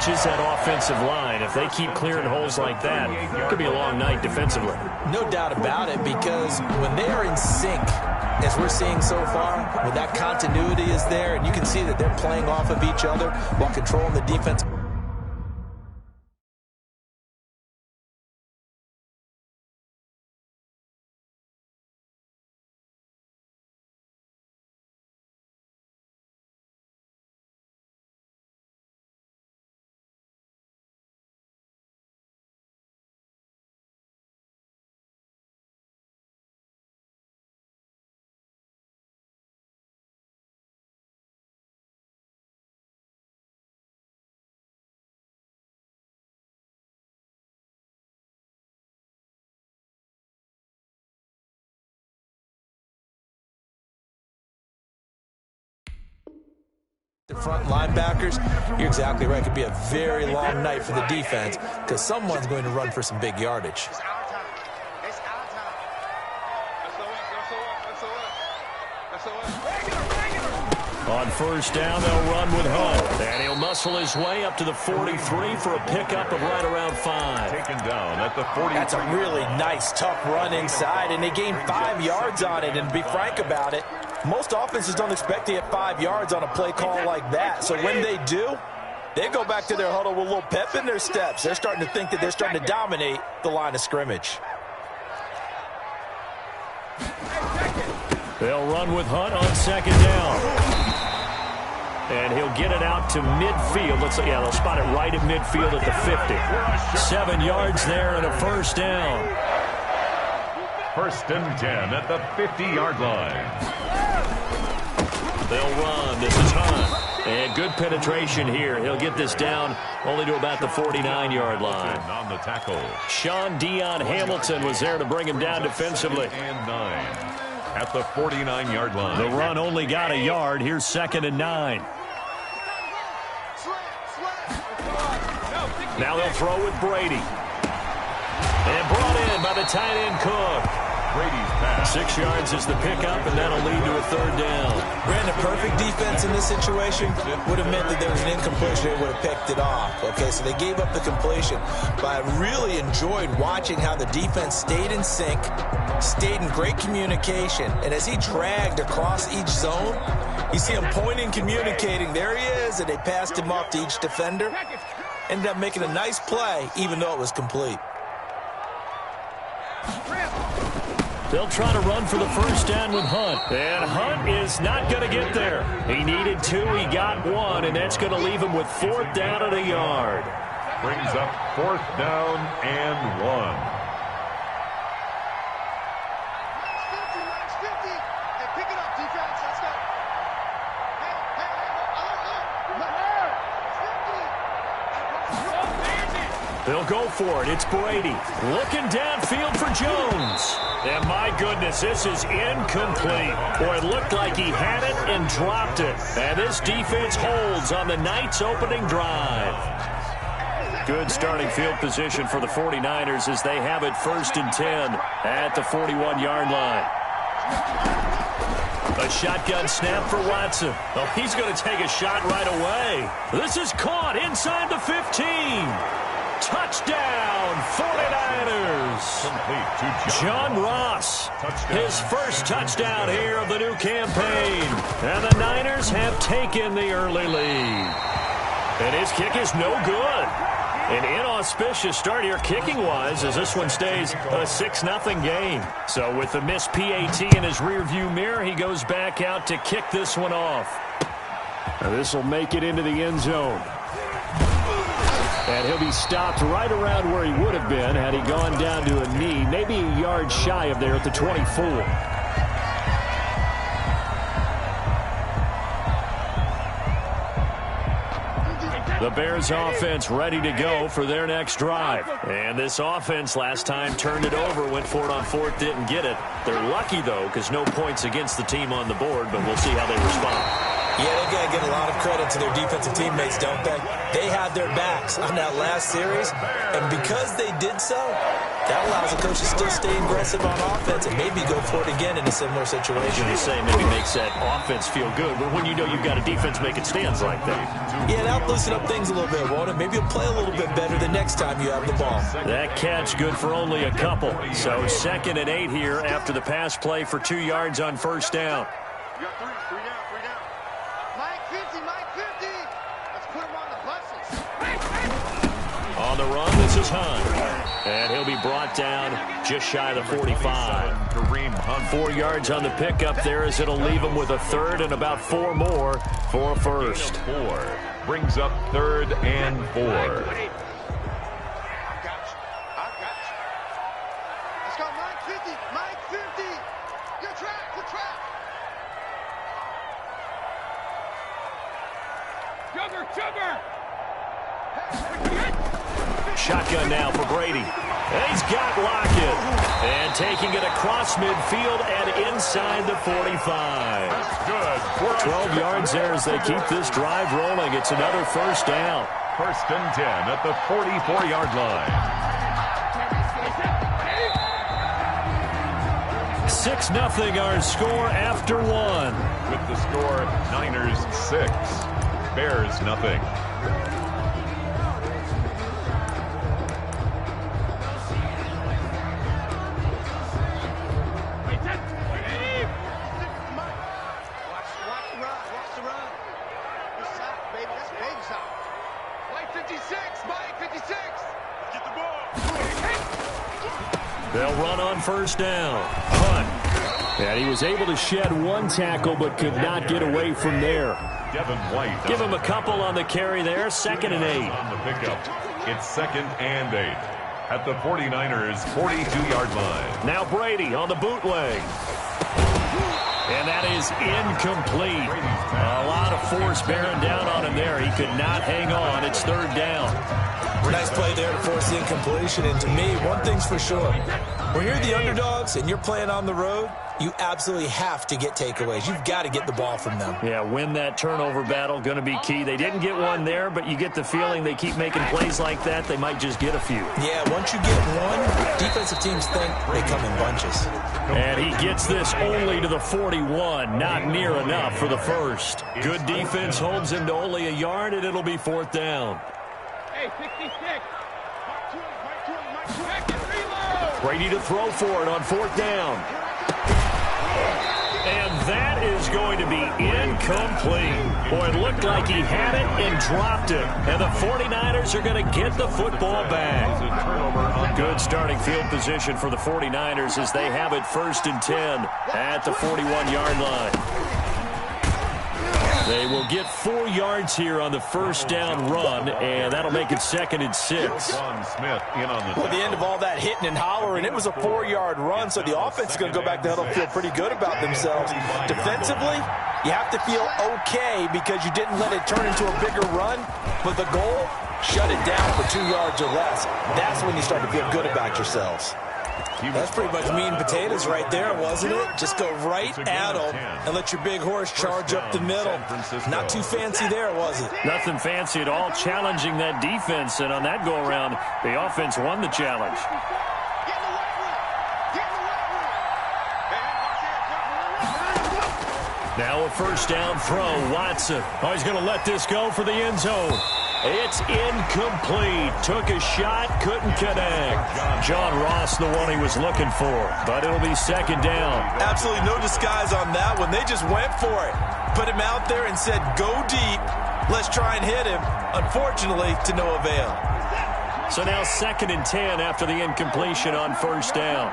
stretches that offensive line. If they keep clearing holes like that, it could be a long night defensively. No doubt about it, because when they are in sync, as we're seeing so far, when that continuity is there, and you can see that they're playing off of each other while controlling the defense. The front linebackers, you're exactly right. It could be a very long night for the defense because someone's going to run for some big yardage. On first down, they'll run with Hunt. And he'll muscle his way up to the 43 for a pickup of right around 5. Taken down at the 40. That's a really nice, tough run inside, and they gained 5 yards on it. And to be frank about it, most offenses don't expect to get 5 yards on a play call like that. So when they do, they go back to their huddle with a little pep in their steps. They're starting to think that they're starting to dominate the line of scrimmage. They'll run with Hunt on second down. And he'll get it out to midfield. They'll spot it right at midfield at the 50. 7 yards there and a first down. First and 10 at the 50-yard line. They'll run. This is Hunt. And good penetration here. He'll get this down only to about the 49-yard line. On the tackle. Sean Dion Hamilton was there to bring him down defensively. And 9 at the 49-yard line. The run only got a yard. Here's second and 9. Now they'll throw with Brady. And brought in by the tight end Cook. Brady's pass. 6 yards is the pickup, and that'll lead to a third down. Brandon, perfect defense in this situation would have meant that there was an incompletion. They would have picked it off. Okay, so they gave up the completion. But I really enjoyed watching how the defense stayed in sync, stayed in great communication, and as he dragged across each zone, you see him pointing, communicating. There he is, and they passed him off to each defender. Ended up making a nice play, even though it was complete. They'll try to run for the first down with Hunt. And Hunt is not going to get there. He needed 2. He got 1, and that's going to leave him with 4th down at a yard. Brings up 4th down and 1. They'll go for it. It's Brady. Looking downfield for Jones. And my goodness, this is incomplete. Boy, it looked like he had it and dropped it. And this defense holds on the night's opening drive. Good starting field position for the 49ers as they have it 1st and 10 at the 41-yard line. A shotgun snap for Watson. Oh, he's going to take a shot right away. This is caught inside the 15. Touchdown, 49ers. Complete to John Ross. Touchdown. His first touchdown here of the new campaign. And the Niners have taken the early lead. And his kick is no good. An inauspicious start here kicking-wise as this one stays a 6-0 game. So with the missed PAT in his rearview mirror, he goes back out to kick this one off. Now this will make it into the end zone. And he'll be stopped right around where he would have been had he gone down to a knee, maybe a yard shy of there at the 24. The Bears offense ready to go for their next drive. And this offense last time turned it over, went for it on 4th, didn't get it. They're lucky, though, because no points against the team on the board, but we'll see how they respond. Yeah, they got to get a lot of credit to their defensive teammates, don't they? They had their backs on that last series, and because they did so, that allows the coach to still stay aggressive on offense and maybe go for it again in a similar situation. I was going to say, maybe makes that offense feel good, but when you know you've got a defense making stands like that. Yeah, that'll loosen up things a little bit, won't it? Maybe you'll play a little bit better the next time you have the ball. That catch good for only a couple. So 2nd and 8 here after the pass play for 2 yards on first down. You got three down. Mike 50. Let's put him on the buses. On the run, this is Hunt. And he'll be brought down just shy of the 45. 4 yards on the pickup there as it'll leave him with a 3rd and about 4 more for a first. 4 brings up 3rd and 4. I got you. Let's go, Mike 50. Mike 50. Your track. Sugar. Shotgun now for Brady. And he's got Lockett. And taking it across midfield and inside the 45. Good. 12 yards there as they keep this drive rolling. It's another first down. 1st and 10 at the 44-yard line. 6-0 our score after 1. With the score, Niners 6, Bears nothing. They'll run on first down. Hunt. And he was able to shed 1 tackle but could not get away from there. Devin White. Give him a couple on the carry there. 2nd and 8. On the pickup. It's 2nd and 8 at the 49ers 42-yard line. Now Brady on the bootleg. And that is incomplete. A lot of force bearing down on him there. He could not hang on. It's 3rd down. Nice play there to force the incompletion. And to me, one thing's for sure. When you're the underdogs and you're playing on the road, you absolutely have to get takeaways. You've got to get the ball from them. Yeah, win that turnover battle, going to be key. They didn't get one there, but you get the feeling they keep making plays like that, they might just get a few. Yeah, once you get one, defensive teams think they come in bunches. And he gets this only to the 41, not near enough for the first. Good defense holds him to only a yard, and it'll be 4th down. Hey, 66. Brady to throw for it on 4th down. And that is going to be incomplete. Boy, it looked like he had it and dropped it. And the 49ers are going to get the football back. Good starting field position for the 49ers as they have it 1st and 10 at the 41-yard line. They will get 4 yards here on the first down run, and that'll make it 2nd and 6. John Smith in on the At the end of all that hitting and hollering, it was a 4-yard run, so the offense is going to go back to huddle and feel pretty good about themselves. Defensively, you have to feel okay because you didn't let it turn into a bigger run, but the goal, shut it down for 2 yards or less. That's when you start to feel good about yourselves. That's pretty much meat and potatoes right there, wasn't it? Just go right at them and let your big horse charge up the middle. Not too fancy there, was it? Nothing fancy at all, challenging that defense, and on that go-around, the offense won the challenge. Now a first down throw, Watson. Oh, he's going to let this go for the end zone. It's incomplete. Took a shot, couldn't connect. John Ross, the one he was looking for, but it'll be 2nd down. Absolutely no disguise on that one. They just went for it. Put him out there and said, go deep. Let's try and hit him. Unfortunately, to no avail. So now 2nd and 10 after the incompletion on first down.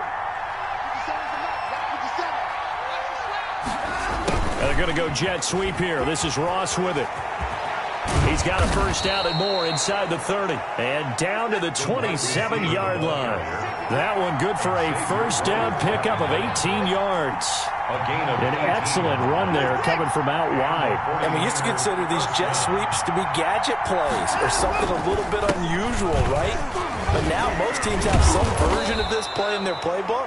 They're going to go jet sweep here. This is Ross with it. He's got a first down and more inside the 30. And down to the 27-yard line. That one good for a first down pickup of 18 yards. An excellent run there coming from out wide. And we used to consider these jet sweeps to be gadget plays or something a little bit unusual, right? But now most teams have some version of this play in their playbook.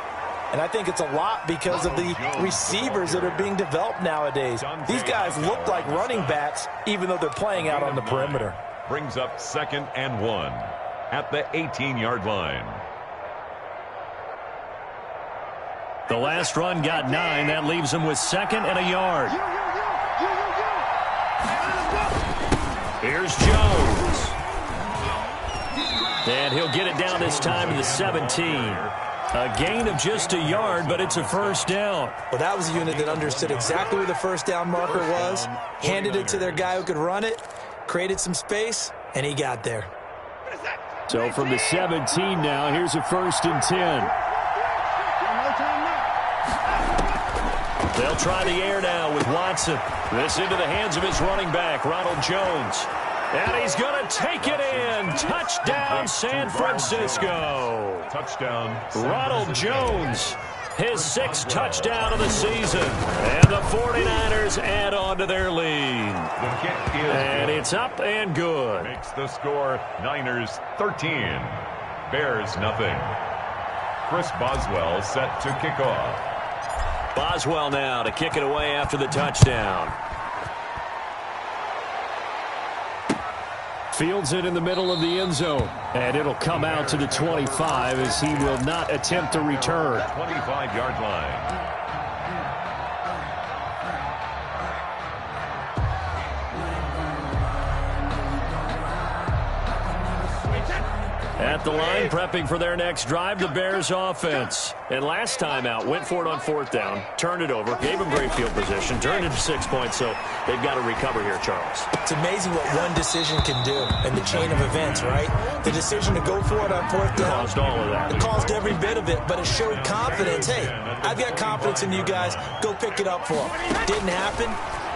And I think it's a lot because of the receivers that are being developed nowadays. These guys look like running backs, even though they're playing out on the perimeter. Brings up 2nd and 1 at the 18-yard line. The last run got 9. That leaves him with 2nd and a yard. Here's Jones. And he'll get it down this time to the 17. A gain of just a yard, but it's a first down. Well, that was a unit that understood exactly where the first down marker was, handed it to their guy who could run it, created some space, and he got there. So from the 17 now, here's a 1st and 10. They'll try the air now with Watson. This into the hands of his running back, Ronald Jones. And he's going to take it in. Touchdown, San Francisco. Touchdown, Ronald Jones, his 6th touchdown of the season. And the 49ers add on to their lead. The kick is And good. it's up and good. Makes the score Niners 13, Bears nothing. Chris Boswell set to kick off. Boswell now to kick it away after the touchdown. Fields it in the middle of the end zone. And it'll come out to the 25 as he will not attempt to return. 25-yard line. At the line, prepping for their next drive, the Bears offense. And last time out, went for it on 4th down, turned it over, gave them great field position, turned it to 6 points, so they've got to recover here, Charles. It's amazing what one decision can do in the chain of events, right? The decision to go for it on 4th down. Caused all of that. It caused every bit of it, but it showed confidence. Hey, I've got confidence in you guys. Go pick it up for them. Didn't happen.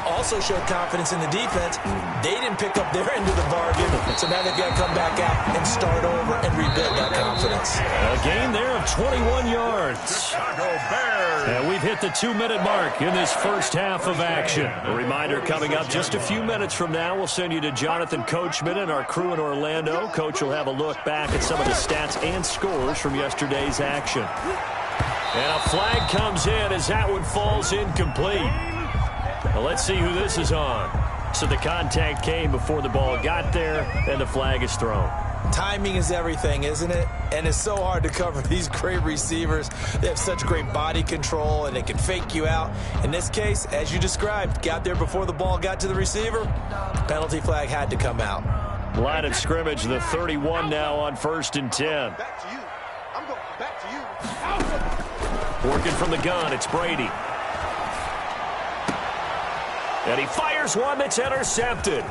Also showed confidence in the defense. They didn't pick up their end of the bargain, so now they've got to come back out and start over and rebuild that confidence. A gain there of 21 yards. Chicago Bears. And we've hit the 2-minute mark in this first half of action. A reminder coming up just a few minutes from now, we'll send you to Jonathan Coachman and our crew in Orlando. Coach will have a look back at some of the stats and scores from yesterday's action. And a flag comes in as that one falls incomplete. Well, let's see who this is on. So the contact came before the ball got there, and the flag is thrown. Timing is everything, isn't it? And it's so hard to cover these great receivers. They have such great body control, and they can fake you out. In this case, as you described, got there before the ball got to the receiver. Penalty flag had to come out. Line of scrimmage, the 31 now on 1st and 10. Back to you. I'm going back to you. Working from the gun, it's Brady. And he fires one that's intercepted.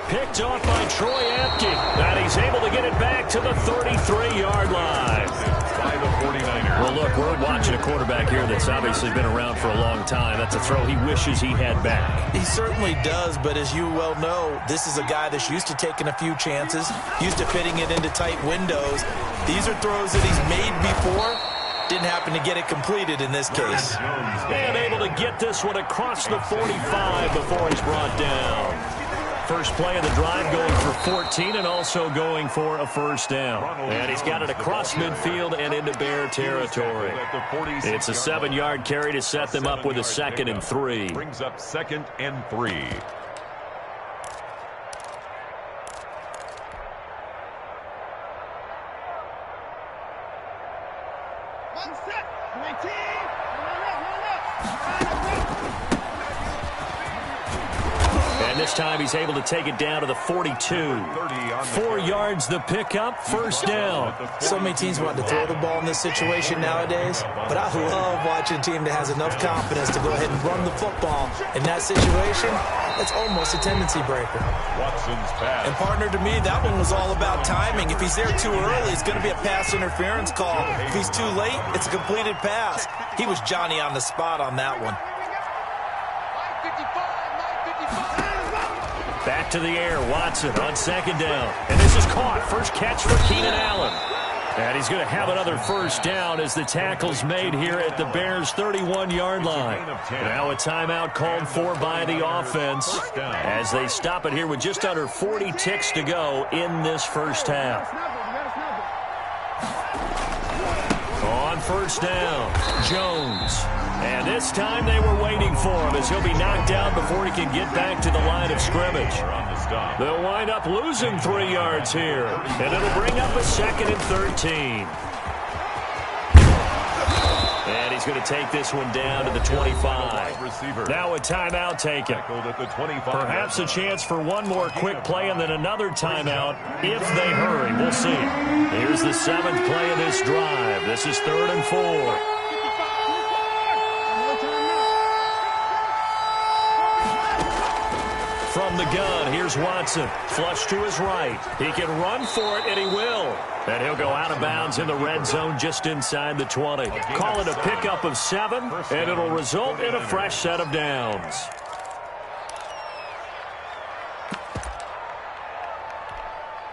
Picked off by Troy Apke. And he's able to get it back to the 33-yard line. By the 49ers. Well, look, we're watching a quarterback here that's obviously been around for a long time. That's a throw he wishes he had back. He certainly does, but as you well know, this is a guy that's used to taking a few chances, used to fitting it into tight windows. These are throws that he's made before. Didn't happen to get it completed in this case. And able to get this one across the 45 before he's brought down. First play of the drive going for 14 and also going for a first down. And he's got it across midfield and into Bear territory. It's a 7-yard carry to set them up with a 2nd and 3. Brings up 2nd and 3. One set. 19. And this time he's able to take it down to the 42. 4 yards the pickup, first down. So many teams want to throw the ball in this situation nowadays, but I love watching a team that has enough confidence to go ahead and run the football. In that situation, it's almost a tendency breaker. Watson's pass. And partner, to me, that one was all about timing. If he's there too early, it's going to be a pass interference call. If he's too late, it's a completed pass. He was Johnny on the spot on that one. Back to the air, Watson on 2nd down. And this is caught. First catch for Keenan Allen. And he's going to have another first down as the tackle's made here at the Bears' 31-yard line. Now a timeout called for by the offense as they stop it here with just under 40 ticks to go in this first half. On first down. Jones. And this time they were waiting for him as he'll be knocked down before he can get back to the line of scrimmage. They'll wind up losing 3 yards here. And it'll bring up a 2nd and 13. And he's going to take this one down to the 25. Now a timeout taken. Perhaps a chance for one more quick play and then another timeout if they hurry. We'll see. Here's the 7th play of this drive. This is 3rd and 4. From the gun, here's Watson. Flush to his right. He can run for it, and he will. And he'll go out of bounds in the red zone just inside the 20. Call it a pickup of 7, and it'll result in a fresh set of downs.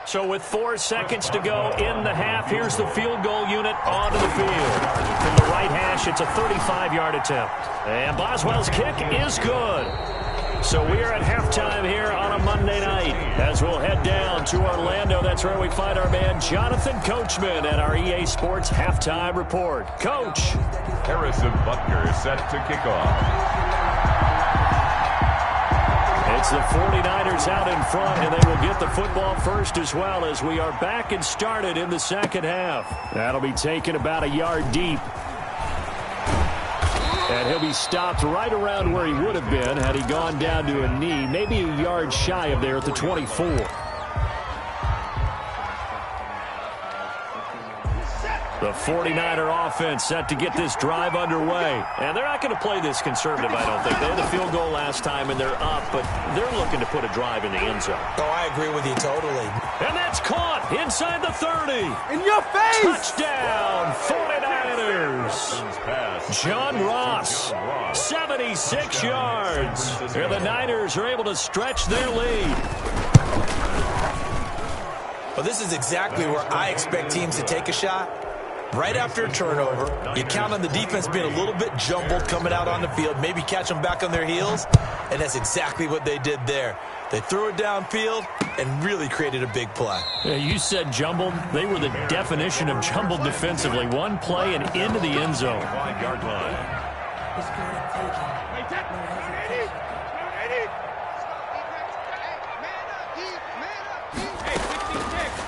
So with 4 seconds to go in the half, here's the field goal unit onto the field. From the right hash, it's a 35-yard attempt. And Boswell's kick is good. So we are at halftime here on a Monday night as we'll head down to Orlando. That's where we find our man Jonathan Coachman at our EA Sports Halftime Report. Coach. Harrison Butker set to kick off. It's the 49ers out in front, and they will get the football first as well as we are back and started in the second half. That'll be taken about a yard deep. And he'll be stopped right around where he would have been had he gone down to a knee, maybe a yard shy of there at the 24. The 49er offense set to get this drive underway. And they're not going to play this conservative, I don't think. They had the field goal last time, and they're up, but they're looking to put a drive in the end zone. Oh, I agree with you totally. And that's caught inside the 30. In your face! Touchdown, 49ers. John Ross, 76 yards. And the Niners are able to stretch their lead. Well, this is exactly where I expect teams to take a shot. Right after a turnover, you count on the defense being a little bit jumbled coming out on the field, maybe catch them back on their heels, and that's exactly what they did there. They threw it downfield and really created a big play. Yeah, you said jumbled. They were the definition of jumbled defensively. One play and into the end zone. 5-yard line.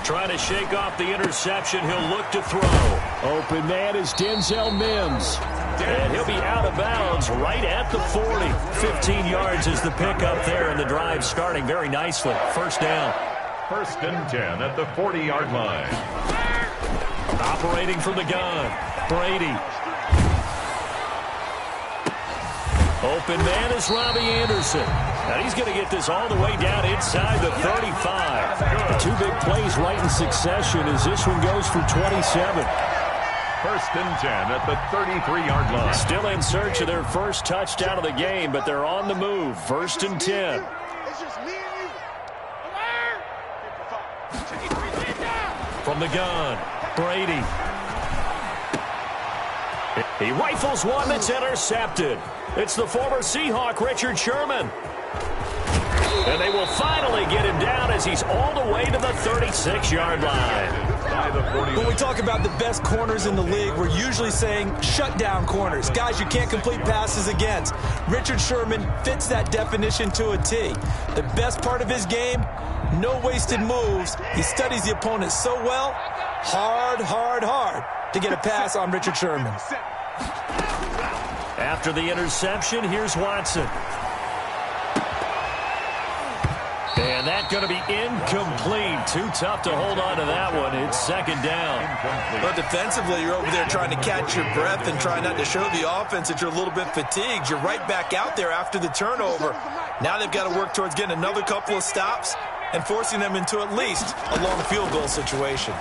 Trying to shake off the interception. He'll look to throw. Open man is Denzel Mims. And he'll be out of bounds right at the 40. 15 yards is the pickup there, and the drive starting very nicely. First down. 1st and 10 at the 40-yard line. Operating from the gun. Brady. Open man is Robbie Anderson. And he's going to get this all the way down inside the 35. Good. 2 big plays right in succession as this one goes for 27. 1st and 10 at the 33-yard line. Still in search of their first touchdown of the game, but they're on the move. 1st and 10. It's just me and you. From the gun, Brady. He rifles one that's intercepted. It's the former Seahawk, Richard Sherman. And they will finally get him down as he's all the way to the 36-yard line. When we talk about the best corners in the league, we're usually saying shutdown corners, guys you can't complete passes against. Richard Sherman fits that definition to a T. The best part of his game, no wasted moves. He studies the opponent so well, hard to get a pass on Richard Sherman. After the interception, here's Watson. And that's going to be incomplete. Too tough to hold on to that one. It's 2nd down. But defensively, you're over there trying to catch your breath and try not to show the offense that you're a little bit fatigued. You're right back out there after the turnover. Now they've got to work towards getting another couple of stops and forcing them into at least a long field goal situation.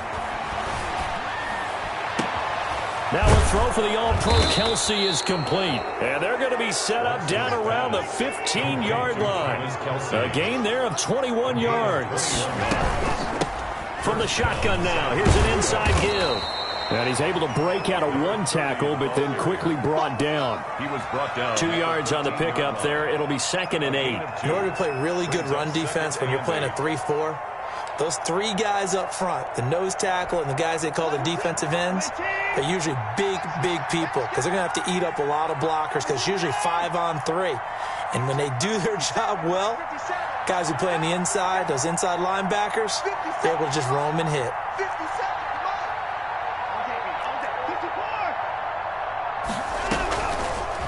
Now a throw for the All-Pro Kelsey is complete. And they're going to be set up down around the 15-yard line. A gain there of 21 yards. From the shotgun now, here's an inside give. And he's able to break out of one tackle, but then quickly brought down. He was brought down. 2 yards on the pickup there. It'll be 2nd and 8. In order to play really good run defense when you're playing a 3-4, Those three guys up front, the nose tackle and the guys they call the defensive ends, are usually big, big people because they're going to have to eat up a lot of blockers because it's usually 5-on-3. And when they do their job well, guys who play on the inside, those inside linebackers, they're able to just roam and hit.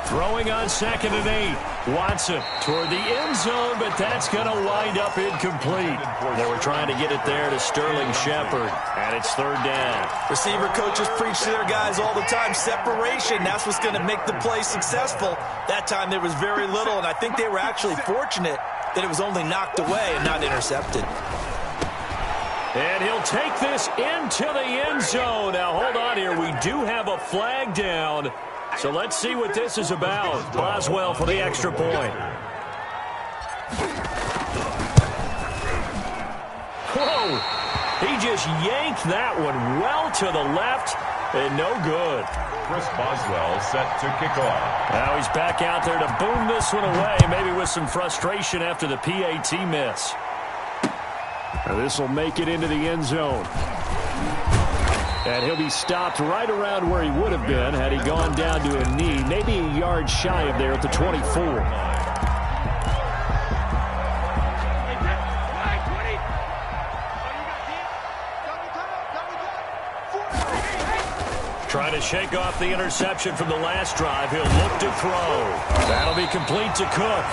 Throwing on 2nd and 8. Watson toward the end zone, but that's going to wind up incomplete. They were trying to get it there to Sterling Shepard, and it's 3rd down. Receiver coaches preach to their guys all the time, separation. That's what's going to make the play successful. That time there was very little, and I think they were actually fortunate that it was only knocked away and not intercepted. And he'll take this into the end zone. Now, hold on here. We do have a flag down. So let's see what this is about. Boswell for the extra point. Whoa! He just yanked that one well to the left and no good. Chris Boswell set to kick off. Now he's back out there to boom this one away, maybe with some frustration after the PAT miss. Now this will make it into the end zone. And he'll be stopped right around where he would have been had he gone down to a knee, maybe a yard shy of there at the 24. Trying to shake off the interception from the last drive. He'll look to throw. That'll be complete to Cook.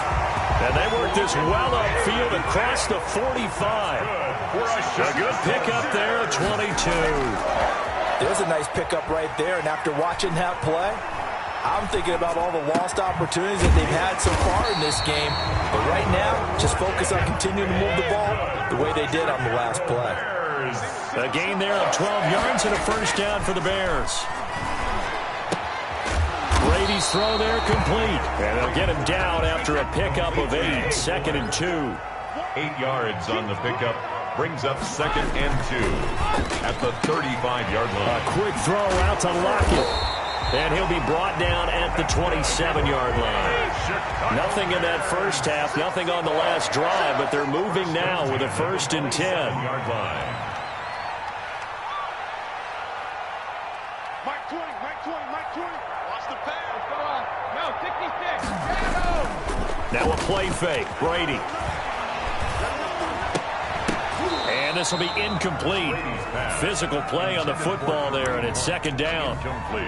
And they work this well upfield across the 45. A good pickup there at 22. There's a nice pickup right there, and after watching that play, I'm thinking about all the lost opportunities that they've had so far in this game. But right now, just focus on continuing to move the ball the way they did on the last play. A gain there of 12 yards and a 1st down for the Bears. Brady's throw there complete. And they'll get him down after a pickup of 8. 2nd and 2. 8 yards on the pickup. Brings up 2nd and 2 at the 35-yard line. A quick throw out to Lockett. And he'll be brought down at the 27-yard line. Nothing in that first half, nothing on the last drive, but they're moving now with a 1st and 10. Yard line. Mike 20, Mike 20. Watch the pass. No, 66. Now a play fake. Brady. And this will be incomplete. Physical play on the football there, and it's 2nd down.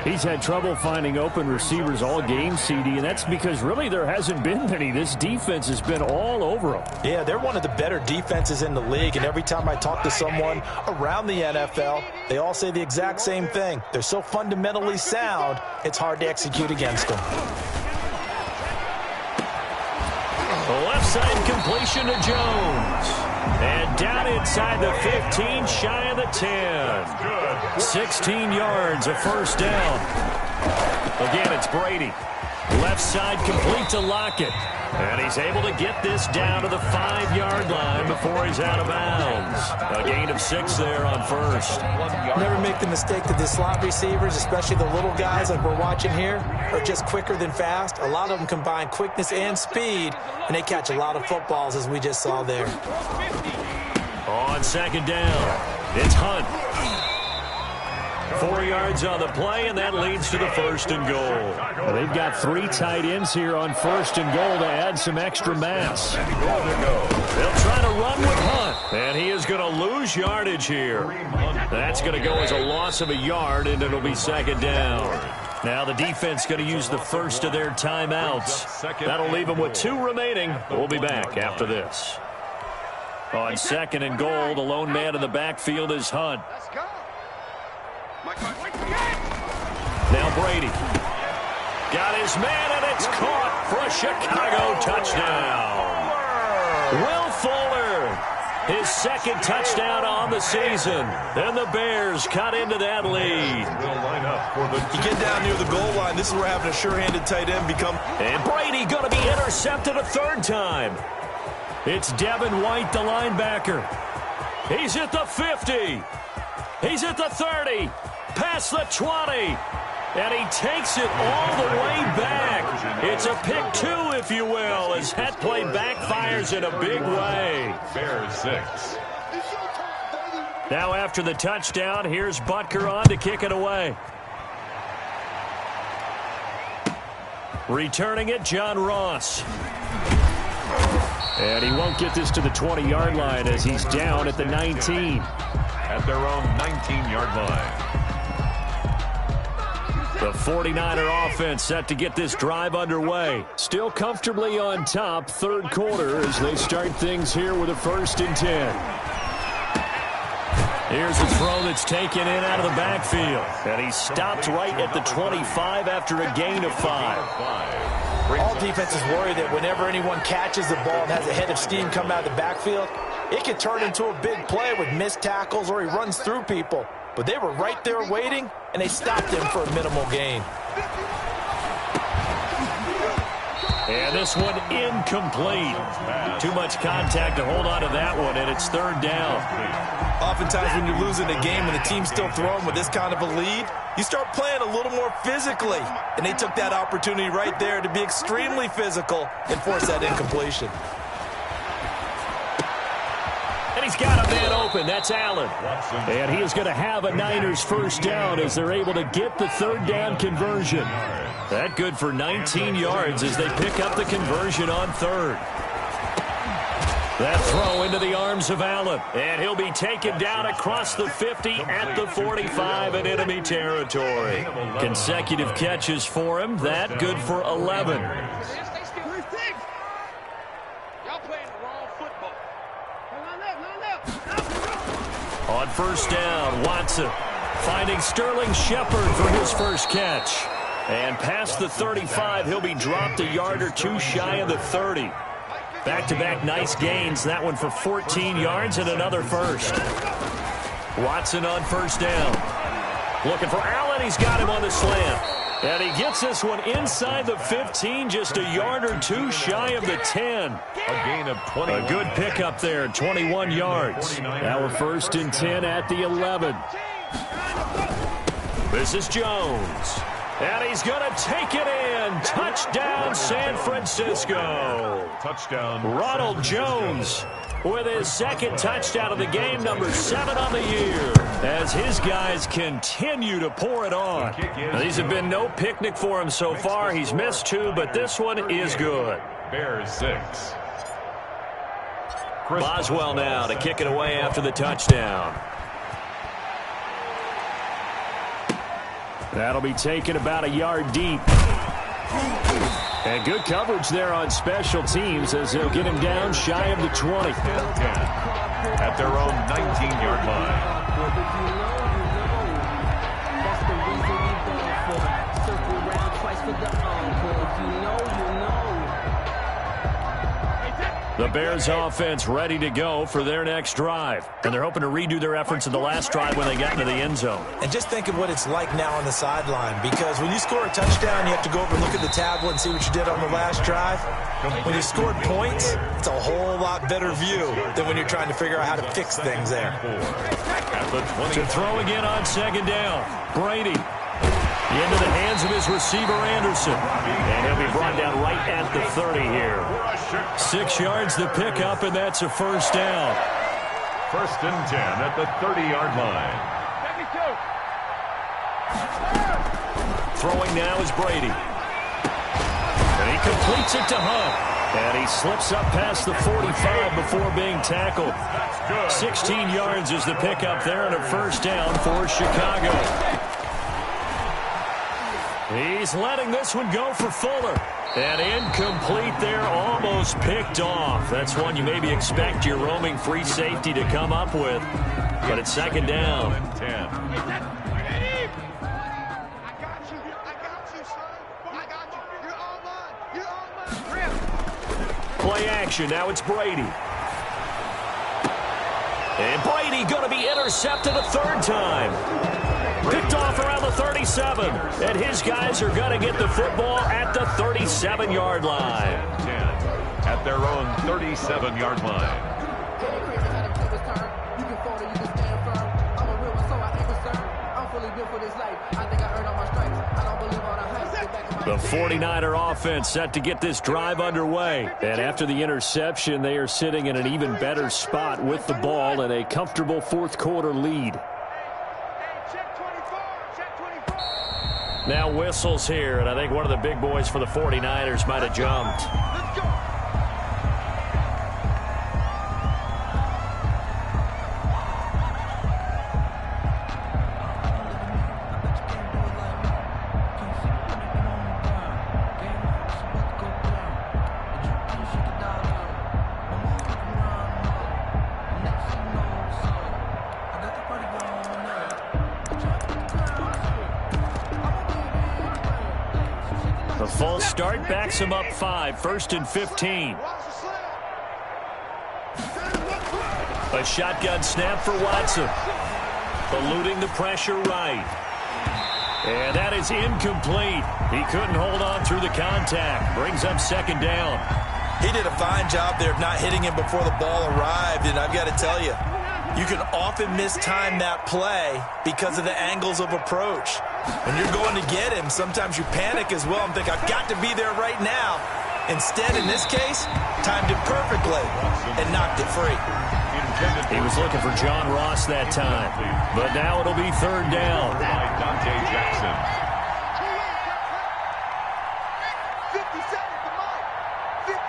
He's had trouble finding open receivers all game, CD, and that's because really there hasn't been many. This defense has been all over them. Yeah, they're one of the better defenses in the league, and every time I talk to someone around the NFL, they all say the exact same thing. They're so fundamentally sound, it's hard to execute against them. Left side completion to Jones. And down inside the 15, shy of the 10. 16 yards, a 1st down. Again, it's Brady. Left side complete to Lockett. And he's able to get this down to the 5-yard line before he's out of bounds. A gain of 6 there on 1st. Never make the mistake that the slot receivers, especially the little guys like we're watching here, are just quicker than fast. A lot of them combine quickness and speed, and they catch a lot of footballs, as we just saw there. On 2nd down, it's Hunt. 4 yards on the play, and that leads to the 1st and goal. Well, they've got 3 tight ends here on 1st and goal to add some extra mass. They'll try to run with Hunt, and he is going to lose yardage here. That's going to go as a loss of a yard, and it'll be 2nd down. Now the defense going to use the first of their timeouts. That'll leave them with 2 remaining. We'll be back after this. On 2nd and goal, the lone man in the backfield is Hunt. Let's go. Now Brady. Got his man, and it's caught for a Chicago touchdown. Will Fuller, his 2nd touchdown on the season. And the Bears cut into that lead. You get down near the goal line, this is where having a sure-handed tight end become... And Brady going to be intercepted a 3rd time. It's Devin White, the linebacker. He's at the 50. He's at the 30. Past the 20. And he takes it all the way back. It's a pick 2, if you will, as that play backfires in a big way. Bears 6. Now after the touchdown, here's Butker on to kick it away. Returning it, John Ross. And he won't get this to the 20-yard line as he's down at the 19. At their own 19-yard line. The 49er offense set to get this drive underway. Still comfortably on top, third quarter, as they start things here with a 1st and 10. Here's a throw that's taken in out of the backfield. And he stopped right at the 25 after a gain of 5. All defenses worry that whenever anyone catches the ball and has a head of steam come out of the backfield, it can turn into a big play with missed tackles or he runs through people. But they were right there waiting, and they stopped him for a minimal gain. And this one incomplete. Too much contact to hold on to that one, and it's 3rd down. Oftentimes when you're losing a game and the team's still throwing with this kind of a lead, you start playing a little more physically. And they took that opportunity right there to be extremely physical and force that incompletion. And he's got a man open. That's Allen. And he is going to have a Niners 1st down as they're able to get the 3rd down conversion. That good for 19 yards as they pick up the conversion on 3rd. That throw into the arms of Allen. And he'll be taken down across the 50 at the 45 in enemy territory. Consecutive catches for him. That good for 11. On 1st down, Watson finding Sterling Shepard for his first catch. And past the 35, he'll be dropped a yard or two shy of the 30. Back-to-back nice gains. That one for 14 yards and another first. Watson on 1st down. Looking for Allen. He's got him on the slant. And he gets this one inside the 15, just a yard or two shy of the 10. A gain of 20. A good pickup there, 21 yards. Now a 1st and 10 at the 11. This is Jones. And he's going to take it in. Touchdown, San Francisco. Touchdown. Ronald Jones with his 2nd touchdown of the game, number 7 on the year, as his guys continue to pour it on. Now, these have been no picnic for him so far. He's missed 2, but this one is good. Bears 6. Boswell now to kick it away after the touchdown. That'll be taken about a yard deep. And good coverage there on special teams as they'll get him down shy of the 20. At their own 19-yard line. The Bears offense ready to go for their next drive. And they're hoping to redo their efforts in the last drive when they got into the end zone. And just think of what it's like now on the sideline, because when you score a touchdown, you have to go over and look at the tablet and see what you did on the last drive. When you scored points, it's a whole lot better view than when you're trying to figure out how to fix things there. To throw again on 2nd down. Brady into the hands of his receiver, Anderson. And he'll be brought down right at the 30 here. 6 yards the pickup, and that's a 1st down. 1st and 10 at the 30-yard line. Throwing now is Brady. And he completes it to Hunt. And he slips up past the 45 before being tackled. 16 yards is the pickup there, and a 1st down for Chicago. He's letting this one go for Fuller. And incomplete there, almost picked off. That's one you maybe expect your roaming free safety to come up with. But it's 2nd down. Play action, now it's Brady. And Brady going to be intercepted a 3rd time. Picked off around the 37. And his guys are going to get the football at the 37-yard line. At their own 37-yard line. The 49er offense set to get this drive underway. And after the interception, they are sitting in an even better spot with the ball and a comfortable fourth quarter lead. Now whistles here, and I think one of the big boys for the 49ers might have jumped. Let's go. The false start backs him up 5, 1st and 15. A shotgun snap for Watson. Eluding the pressure right. And that is incomplete. He couldn't hold on through the contact. Brings up 2nd down. He did a fine job there of not hitting him before the ball arrived, and I've got to tell you, you can often mistime that play because of the angles of approach. When you're going to get him, sometimes you panic as well and think, I've got to be there right now. Instead, in this case, timed it perfectly and knocked it free. He was looking for John Ross that time, but now it'll be 3rd down. Dante Jackson. 50 seconds to Mike. 50.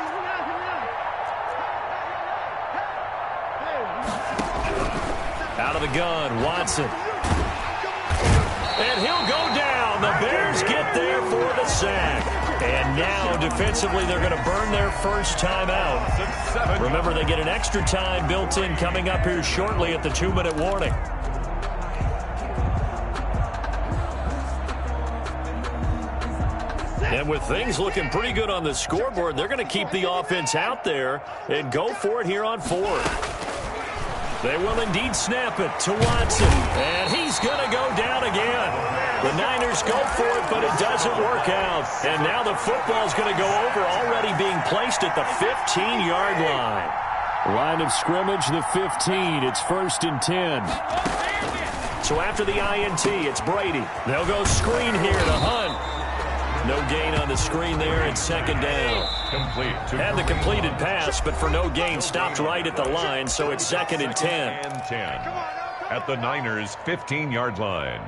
Out of the gun, Watson. And he'll go down. The Bears get there for the sack. And now, defensively, they're going to burn their first time out. Remember, they get an extra time built in coming up here shortly at the 2-minute warning. And with things looking pretty good on the scoreboard, they're going to keep the offense out there and go for it here on 4th. They will indeed snap it to Watson. And he's going to go down again. The Niners go for it, but it doesn't work out. And now the football's going to go over, already being placed at the 15-yard line. Line of scrimmage, the 15. It's 1st and 10. So after the INT, it's Brady. They'll go screen here to Hunt. No gain on the screen there, and 2nd down. Had the completed pass, but for no gain, stopped right at the line, so it's 2nd and 10. At the Niners' 15-yard line.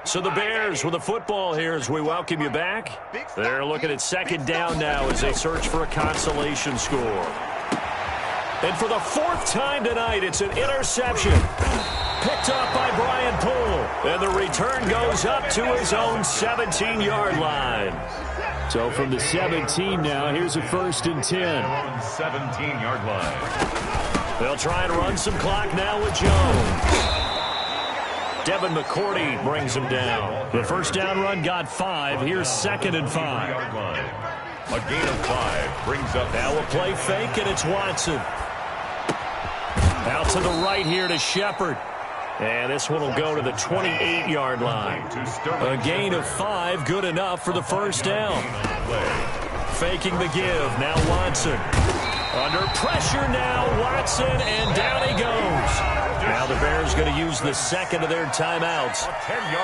So the Bears with the football here as we welcome you back. They're looking at 2nd down now as they search for a consolation score. And for the 4th time tonight, it's an interception. Picked up by Brian Poole. And the return goes up to his own 17-yard line. So from the 17 now, here's a 1st and 10. 17-yard line. They'll try and run some clock now with Jones. Devin McCourty brings him down. The first down run got 5. Here's 2nd and 5. A gain of 5 brings up. Now a play fake, and it's Watson. Out to the right here to Shepard. And this one will go to the 28-yard line. A gain of 5, good enough for the first down. Faking the give, now Watson. Under pressure now, Watson, and down he goes. Now the Bears going to use the 2nd of their timeouts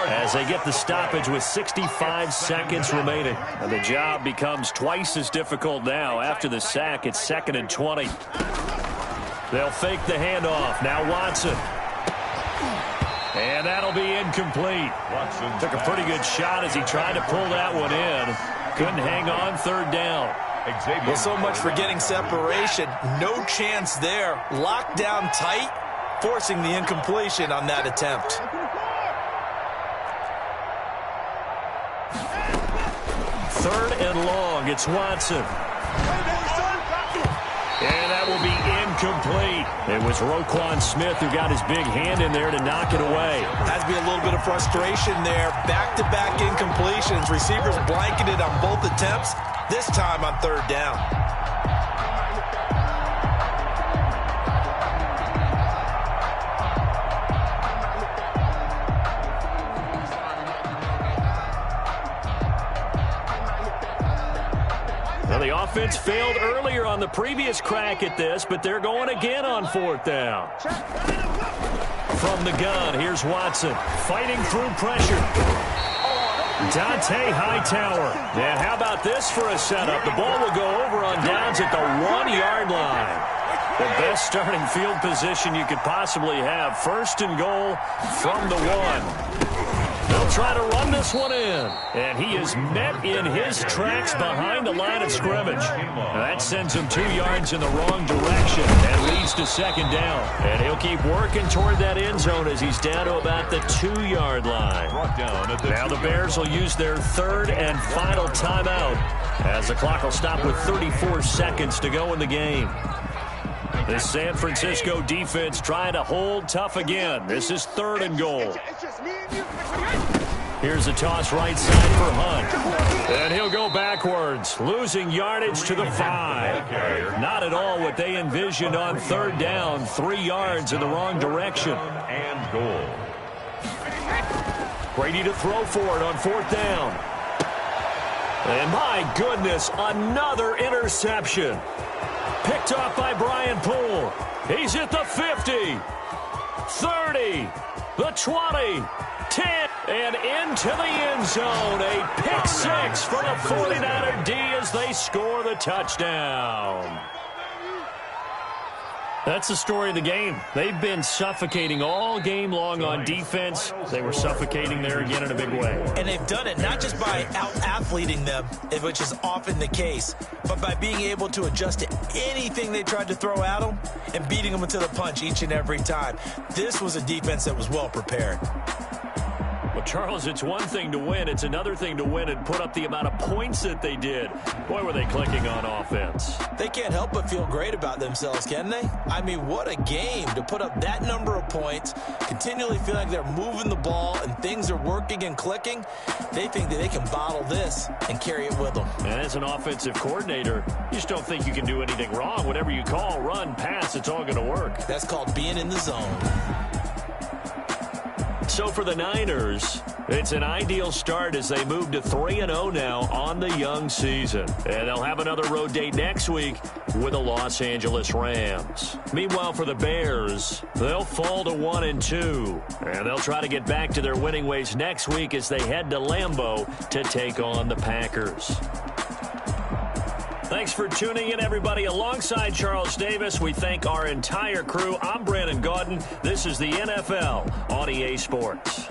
as they get the stoppage with 65 seconds remaining. And the job becomes twice as difficult now. After the sack, it's 2nd and 20. They'll fake the handoff. Now Watson. And that'll be incomplete. Watson took a pretty good shot as he tried to pull that one in. Couldn't hang on, 3rd down. Well, so much for getting separation. No chance there. Locked down tight, forcing the incompletion on that attempt. 3rd and long. It's Watson. And that will be incomplete. It was Roquan Smith who got his big hand in there to knock it away. Has to be a little bit of frustration there. Back-to-back incompletions. Receivers blanketed on both attempts, this time on 3rd down. Well, the offense failed earlier on the previous crack at this, but they're going again on 4th down. From the gun, here's Watson fighting through pressure. Dante Hightower. And how about this for a setup? The ball will go over on downs at the 1-yard line. The best starting field position you could possibly have. 1st and goal from the 1. They'll try to run this one in. And he is met in his tracks behind the line of scrimmage. That sends him 2 yards in the wrong direction and leads to 2nd down. And he'll keep working toward that end zone as he's down to about the 2-yard line. Now the Bears will use their 3rd and final timeout as the clock will stop with 34 seconds to go in the game. The San Francisco defense trying to hold tough again. This is 3rd and goal. Here's a toss right side for Hunt. And he'll go backwards, losing yardage to the 5. Not at all what they envisioned on 3rd down. 3 yards in the wrong direction. And goal. Brady to throw for it on 4th down. And my goodness, another interception. Picked off by Brian Poole. He's at the 50, 30, the 20, 10, and into the end zone. A pick 6 for the 49er D as they score the touchdown. That's the story of the game. They've been suffocating all game long on defense. They were suffocating there again in a big way. And they've done it not just by out-athleting them, which is often the case, but by being able to adjust to anything they tried to throw at them and beating them to the punch each and every time. This was a defense that was well prepared. Well, Charles, it's one thing to win. It's another thing to win and put up the amount of points that they did. Boy, were they clicking on offense. They can't help but feel great about themselves, can they? I mean, what a game to put up that number of points, continually feel like they're moving the ball and things are working and clicking. They think that they can bottle this and carry it with them. And as an offensive coordinator, you just don't think you can do anything wrong. Whatever you call, run, pass, it's all going to work. That's called being in the zone. So for the Niners, it's an ideal start as they move to 3-0 now on the young season. And they'll have another road date next week with the Los Angeles Rams. Meanwhile, for the Bears, they'll fall to 1-2. And they'll try to get back to their winning ways next week as they head to Lambeau to take on the Packers. Thanks for tuning in, everybody. Alongside Charles Davis, we thank our entire crew. I'm Brandon Gaudin. This is the NFL on EA Sports.